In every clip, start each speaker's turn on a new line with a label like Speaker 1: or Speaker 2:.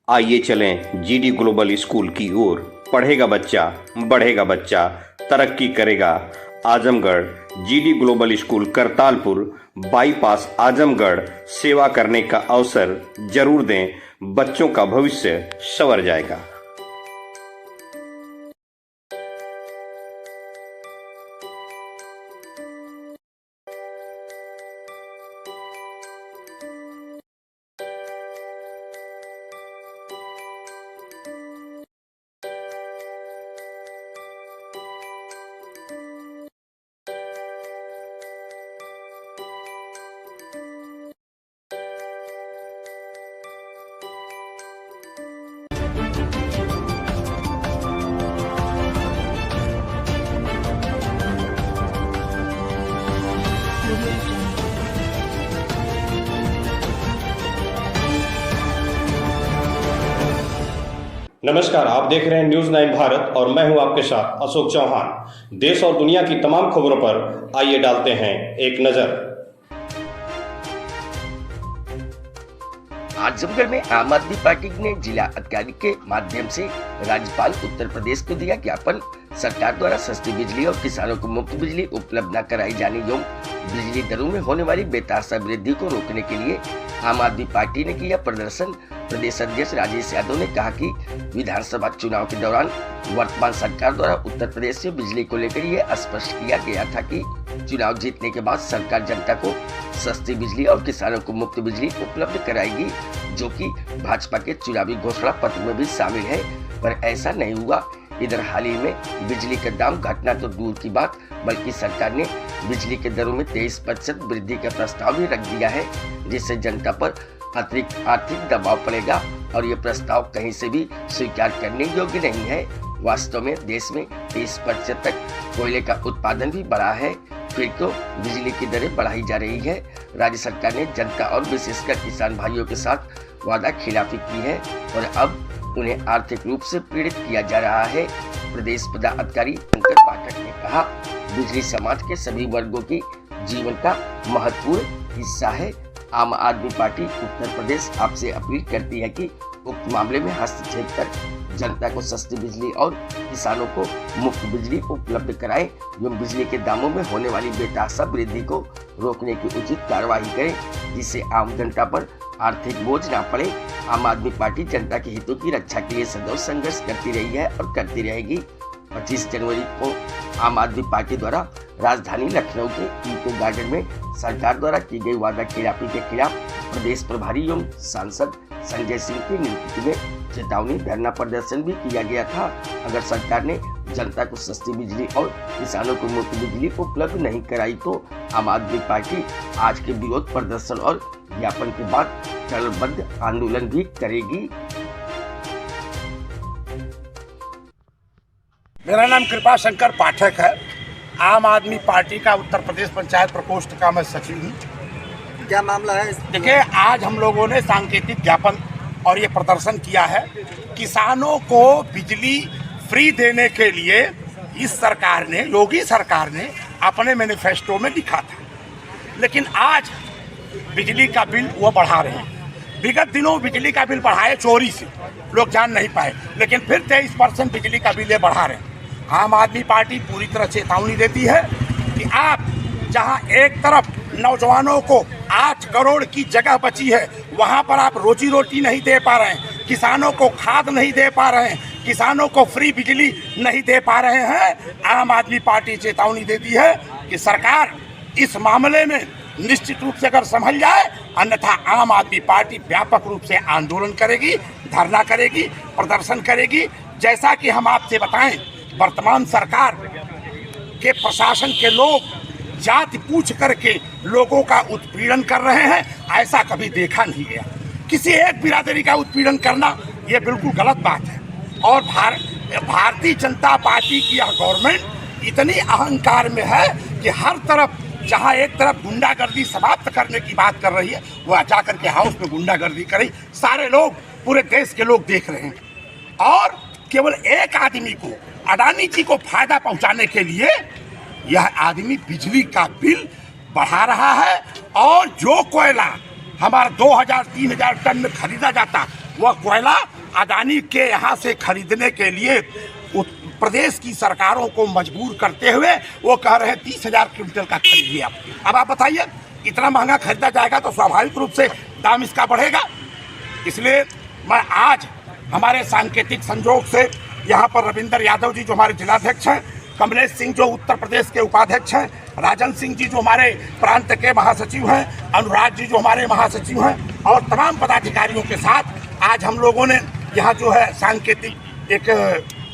Speaker 1: आइए चलें GD global school की ओर। पढ़ेगा बच्चा, बढ़ेगा बच्चा, तरक्की करेगा Azamgarh. GD global school Kartalpur bypass Azamgarh. सेवा करने का अवसर जरूर दें, बच्चों का भविष्य संवर जाएगा। नमस्कार, आप देख रहे हैं न्यूज़ 9 भारत और मैं हूं आपके साथ अशोक चौहान। देश और दुनिया की तमाम खबरों पर आइए डालते हैं एक नजर।
Speaker 2: आजमगढ़ में आम आदमी पार्टी ने जिला अधिकारी के माध्यम से राज्यपाल उत्तर प्रदेश को दिया ज्ञापन। सरकार द्वारा सस्ती बिजली और किसानों को मुफ्त बिजली उपलब्ध न कराई जाने एवं बिजली दरों में होने वाली बेतहाशा वृद्धि को रोकने के लिए आम आदमी पार्टी ने किया प्रदर्शन। प्रदेश अध्यक्ष राजेश यादव ने कहा कि विधानसभा चुनाव के दौरान वर्तमान सरकार द्वारा उत्तर प्रदेश से बिजली को लेकर यह स्पष्ट किया गया था कि चुनाव जीतने के बाद सरकार जनता को सस्ती बिजली और किसानों को मुफ्त बिजली उपलब्ध कराएगी, जो कि भाजपा के चुनावी घोषणा पत्र में भी शामिल है, पर ऐसा नहीं हुआ। इधर हाल ही में बिजली का दाम घटना तो दूर की बात, बल्कि सरकार ने बिजली के दरों में 23% वृद्धि का प्रस्ताव भी रख दिया है, जिससे जनता पर अतिरिक्त आर्थिक दबाव पड़ेगा और ये प्रस्ताव कहीं से भी स्वीकार करने योग्य नहीं है। वास्तव में देश में 30% तक कोयले का उत्पादन भी बढ़ा है, फिर तो बिजली की दरें बढ़ाई जा रही है। राज्य सरकार ने जनता और विशेषकर किसान भाइयों के साथ वादा खिलाफी की है और अब उन्हें आर्थिक रूप से पीड़ित किया जा रहा है। प्रदेश पदाधिकारी शंकर पाठक ने कहा, बिजली समाज के सभी वर्गों की जीवन का महत्वपूर्ण हिस्सा है। आम आदमी पार्टी उत्तर प्रदेश आपसे अपील करती है कि उक्त मामले में हस्तक्षेप कर जनता को सस्ती बिजली और किसानों को मुफ्त बिजली उपलब्ध कराएं एवं बिजली के दामों में होने वाली बेतहाशा वृद्धि को रोकने की उचित कार्रवाई करें, जिससे आम जनता पर आर्थिक बोझ न पड़े। आम आदमी पार्टी जनता के हितों की रक्षा के लिए सदैव संघर्ष करती रही है और करती रहेगी। 25 जनवरी को आम आदमी पार्टी द्वारा राजधानी लखनऊ के इको गार्डन में सरकार द्वारा की गई वादा खिलाफी के खिलाफ प्रदेश प्रभारी एवं सांसद संजय सिंह के नेतृत्व में चेतावनी धरना प्रदर्शन भी किया गया था। अगर सरकार ने जनता को सस्ती बिजली और किसानों को मुफ्त बिजली उपलब्ध नहीं कराई तो आम आदमी पार्टी आज के विरोध प्रदर्शन और ज्ञापन के बाद चरणबद्ध आंदोलन भी करेगी।
Speaker 3: मेरा नाम कृपा शंकर पाठक है। आम आदमी पार्टी का उत्तर प्रदेश पंचायत प्रकोष्ठ का मैं सचिव हूँ।
Speaker 4: क्या मामला है?
Speaker 3: देखिए, आज हम लोगों ने सांकेतिक ज्ञापन और ये प्रदर्शन किया है। किसानों को बिजली फ्री देने के लिए इस सरकार ने, योगी सरकार ने अपने मैनिफेस्टो में लिखा था, लेकिन आज बिजली का बिल वो बढ़ा रहे हैं। विगत दिनों बिजली का बिल बढ़ाए चोरी से, लोग जान नहीं पाए, लेकिन फिर 23% बिजली का बिल ये बढ़ा रहे हैं। आम आदमी पार्टी पूरी तरह चेतावनी देती है कि आप जहां एक तरफ नौजवानों को 8 करोड़ की जगह बची है, वहां पर आप रोजी रोटी नहीं दे पा रहे हैं, किसानों को खाद नहीं दे पा रहे हैं, किसानों को फ्री बिजली नहीं दे पा रहे हैं। आम आदमी पार्टी चेतावनी देती है कि सरकार इस मामले में निश्चित रूप से अगर संभल जाए, अन्यथा आम आदमी पार्टी व्यापक रूप से आंदोलन करेगी, धरना करेगी, प्रदर्शन करेगी। जैसा कि हम आपसे बताएं, वर्तमान सरकार के प्रशासन के लोग जाति पूछ करके लोगों का उत्पीड़न कर रहे हैं, ऐसा कभी देखा नहीं गया। किसी एक बिरादरी का उत्पीड़न करना ये बिल्कुल गलत बात है और भारतीय जनता पार्टी की यह गवर्नमेंट इतनी अहंकार में है कि हर तरफ, जहां एक तरफ गुंडागर्दी समाप्त करने की बात कर रही है, वह जाकर के हाउस में गुंडागर्दी करे। सारे लोग, पूरे देश के लोग देख रहे हैं और केवल एक आदमी को, अडानी जी को फायदा पहुंचाने के लिए यह आदमी बिजली का बिल बढ़ा रहा है। और जो कोयला हमारा 2000-3000 टन में खरीदा जाता, वह कोयला अडानी के यहाँ से खरीदने के लिए प्रदेश की सरकारों को मजबूर करते हुए वो कह रहे हैं 30,000 क्विंटल का खरीद लिया। अब आप बताइए, इतना महंगा खरीदा जाएगा तो स्वाभाविक रूप से दाम इसका बढ़ेगा। इसलिए मैं आज हमारे सांकेतिक संजोग से यहाँ पर रविंदर यादव जी जो हमारे जिलाध्यक्ष हैं, कमलेश सिंह जो उत्तर प्रदेश के उपाध्यक्ष हैं, राजन सिंह जी जो हमारे प्रांत के महासचिव हैं, अनुराग जी जो हमारे महासचिव हैं और तमाम पदाधिकारियों के साथ आज हम लोगों ने यहाँ जो है सांकेतिक एक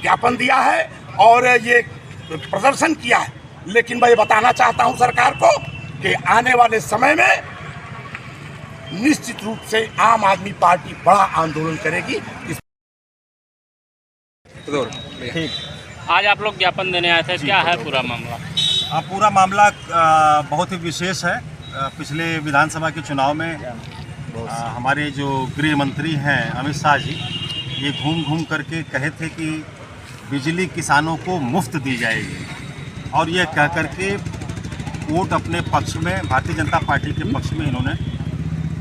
Speaker 3: ज्ञापन दिया है और ये प्रदर्शन किया है। लेकिन मैं ये बताना चाहता हूँ सरकार को कि आने वाले समय में निश्चित रूप से आम आदमी पार्टी बड़ा आंदोलन करेगी।
Speaker 5: ठीक, आज आप लोग ज्ञापन देने आए थे, क्या है पूरा मामला?
Speaker 6: पूरा मामला बहुत ही विशेष है। पिछले विधानसभा के चुनाव में हमारे जो गृह मंत्री हैं अमित शाह जी, ये घूम घूम करके कहे थे कि बिजली किसानों को मुफ्त दी जाएगी और ये कह करके वोट अपने पक्ष में, भारतीय जनता पार्टी के पक्ष में इन्होंने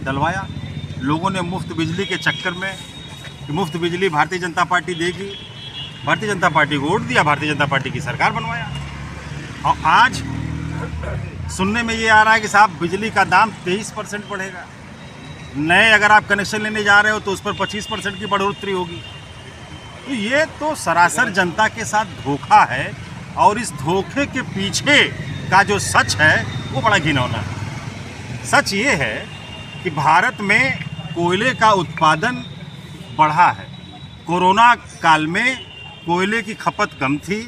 Speaker 6: डलवाया। लोगों ने मुफ्त बिजली के चक्कर में कि मुफ्त बिजली भारतीय जनता पार्टी देगी, भारतीय जनता पार्टी को वोट दिया, भारतीय जनता पार्टी की सरकार बनवाया। और आज सुनने में ये आ रहा है कि साहब बिजली का दाम 23% बढ़ेगा, नए अगर आप कनेक्शन लेने जा रहे हो तो उस पर 25% की बढ़ोतरी होगी। तो ये तो सरासर जनता के साथ धोखा है और इस धोखे के पीछे का जो सच है वो बड़ा घिनौना है। सच ये है कि भारत में कोयले का उत्पादन बढ़ा है। कोरोना काल में कोयले की खपत कम थी,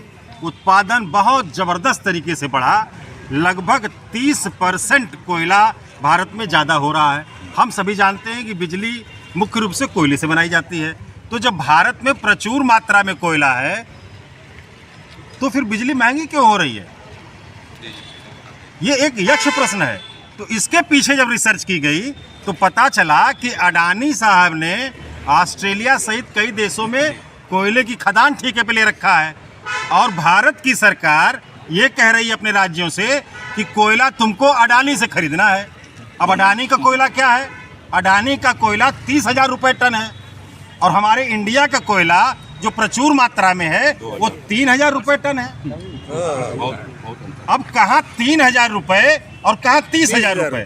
Speaker 6: उत्पादन बहुत ज़बरदस्त तरीके से बढ़ा। लगभग 30% कोयला भारत में ज़्यादा हो रहा है। हम सभी जानते हैं कि बिजली मुख्य रूप से कोयले से बनाई जाती है। तो जब भारत में प्रचुर मात्रा में कोयला है तो फिर बिजली महंगी क्यों हो रही है? ये एक यक्ष प्रश्न है। तो इसके पीछे जब रिसर्च की गई तो पता चला कि अडानी साहब ने ऑस्ट्रेलिया सहित कई देशों में कोयले की खदान ठेके पे ले रखा है और भारत की सरकार ये कह रही है अपने राज्यों से कि कोयला तुमको अडानी से खरीदना है। अब अडानी का कोयला क्या है? अडानी का कोयला 30,000 रुपये टन है और हमारे इंडिया का कोयला जो प्रचुर मात्रा में है वो 3,000 रुपये टन है। अब कहाँ 3,000 रुपये और कहाँ 30,000 रुपये?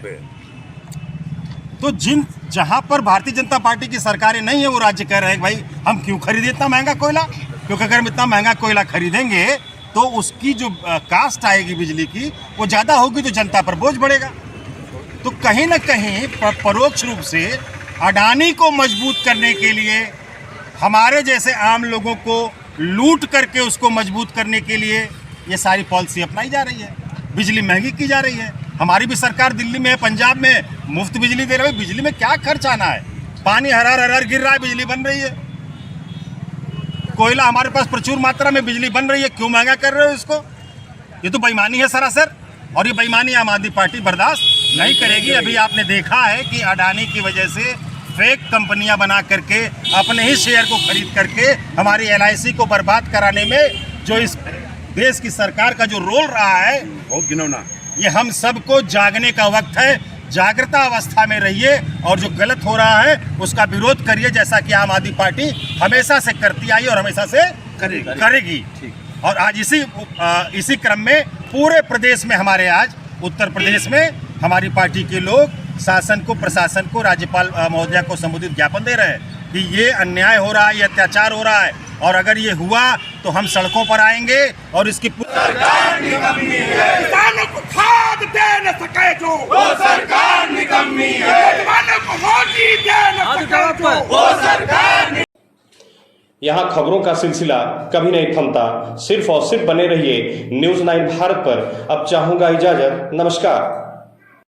Speaker 6: तो जहाँ पर भारतीय जनता पार्टी की सरकारें नहीं है वो राज्य कह रहे हैं भाई हम क्यों खरीदें इतना महंगा कोयला, क्योंकि अगर हम इतना महंगा कोयला खरीदेंगे तो उसकी जो कास्ट आएगी बिजली की वो ज़्यादा होगी, तो जनता पर बोझ बढ़ेगा। तो कहीं ना कहीं परोक्ष रूप से अडानी को मजबूत करने के लिए, हमारे जैसे आम लोगों को लूट करके उसको मजबूत करने के लिए ये सारी पॉलिसी अपनाई जा रही है। बिजली महंगी की जा रही है। हमारी भी सरकार दिल्ली में, पंजाब में मुफ्त बिजली दे रही है। बिजली में क्या खर्च आना है? पानी हर हर गिर रहा है, बिजली बन रही है। कोयला हमारे पास प्रचुर मात्रा में बिजली बन रही है, क्यों महंगा कर रहे हो इसको? ये तो बेईमानी है सरासर, और ये बेईमानी आम आदमी पार्टी बर्दाश्त नहीं करेगी। अभी आपने देखा है कि अडानी की वजह से फेक कंपनियां बना करके अपने ही शेयर को खरीद करके हमारी LIC को बर्बाद कराने में जो इस देश की सरकार का जो रोल रहा है बहुत घिनौना। ये हम सबको जागने का वक्त है। जागृता अवस्था में रहिए और जो गलत हो रहा है उसका विरोध करिए, जैसा कि आम आदमी पार्टी हमेशा से करती आई और हमेशा से करेगी। और आज इसी क्रम में पूरे प्रदेश में, हमारे आज उत्तर प्रदेश में हमारी पार्टी के लोग शासन को, प्रशासन को, राज्यपाल महोदया को संबोधित ज्ञापन दे रहे हैं कि ये अन्याय हो रहा है, ये अत्याचार हो रहा है और अगर ये हुआ तो हम सड़कों पर आएंगे और इसकी
Speaker 3: सरकार निकम्मी है। किसानों को खाद दे न सके जो वो सरकार निकम्मी है। किसानों को रोटी दे न सके जो वो सरकार।
Speaker 1: यहाँ खबरों का सिलसिला कभी नहीं थमता। सिर्फ और सिर्फ बने रहिए न्यूज़ 9 भारत पर। अब चाहूंगा इजाजत। नमस्कार।